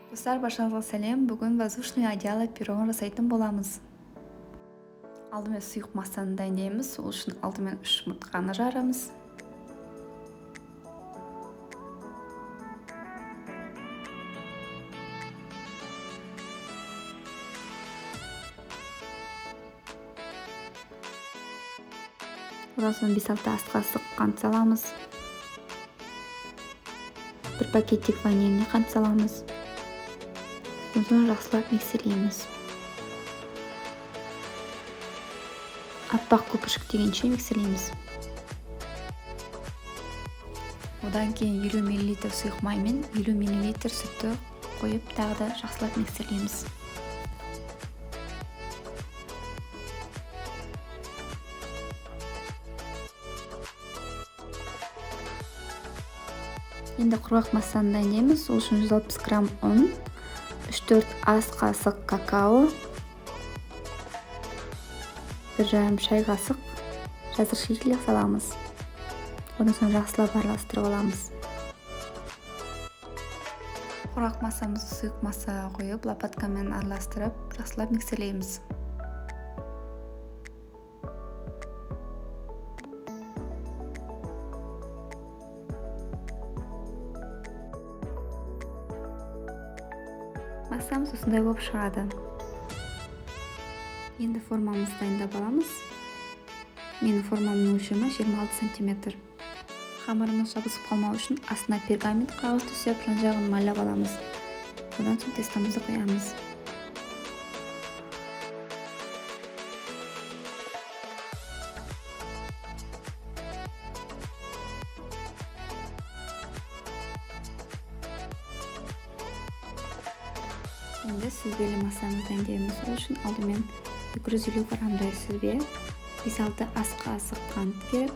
Достар, баршаңызға сәлем. Бүгін воздушный одеяло пирогын жасайтын боламыз. Алдымен сұйық массаны дайындаймыз. Ол үшін алдымен 3 жұмыртқаны жарамыз. Одан соң 5-6 ас қасық қант саламыз. 1 пакеттик ванильный қант саламыз. Сосын жақсылап миксерлейміз. Аппақ көпіршік дегенше миксерлейміз. Одан кейін 50 мл сұйық май мен 50 мл сүтті қойып, тағы да жақсылап миксерлейміз. Енді құрғақ массаны дайындаймыз. Ол үшін 160 грамм ұн, 3-4 ас қасық какао, 1,5 шай қасық жаздық шикілік саламыз. Одан соң жақсылап араластырып аламыз. Құрғақ массамызды сұйық массаға қойып, лопаткамен араластырып, жақсылап миксерлейміз. Массамыз осындай болып шығады. Енді формамызды дайындап аламыз. Менің формамның өлшемі 26 см. Қамырымыз жабысып қалмау үшін астына пергамент қағаз төсеп, жан-жағын майлап аламыз. Одан соң тестамызды қоямыз. Енді сүзбелі массамызды дайындаймыз. Ол үшін алдымен 250 граммдай сүзбе, 5-6 ас қасық қант керек,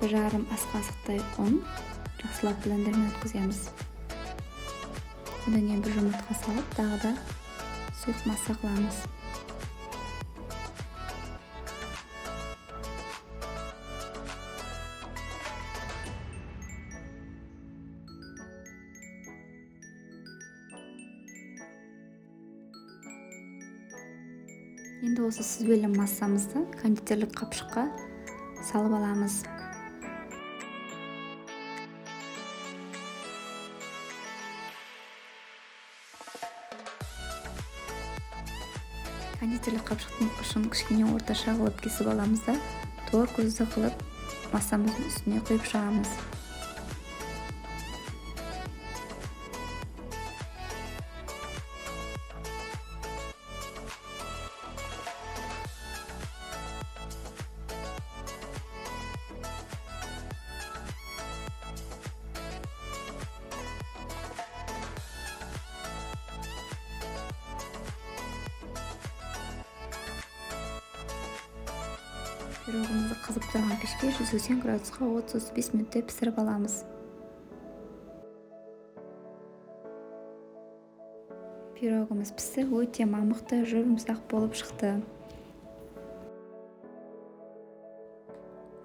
1,5 ас қасықтай ұн жақсылап блендермен өткіземіз. Одан кейін 1 жұмыртқа салып, тағы да сұйық масса қыламыз. Енді осы сүзбелі массамызды кондитерлік қапшыққа салып аламыз. Кондитерлік қапшықтың ұшын кішкене орташа қылып кесіп аламыз да, тор көзді қылып массамыздың үстіне құйып шығамыз. Пирогымызды қызып тұрған пешке 180 градусқа 30-35 минутте пісіріп аламыз. Пирогымыз пісті, өте мамықты, жұмсақ болып шықты.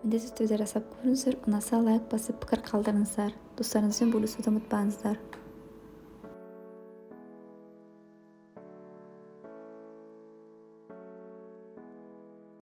Міндетті түрде жасап көріңіздер, ұнаса лайк басып пікір қалдырыңыздар. Достарыңызбен бөлісуді ұмытпаңыздар.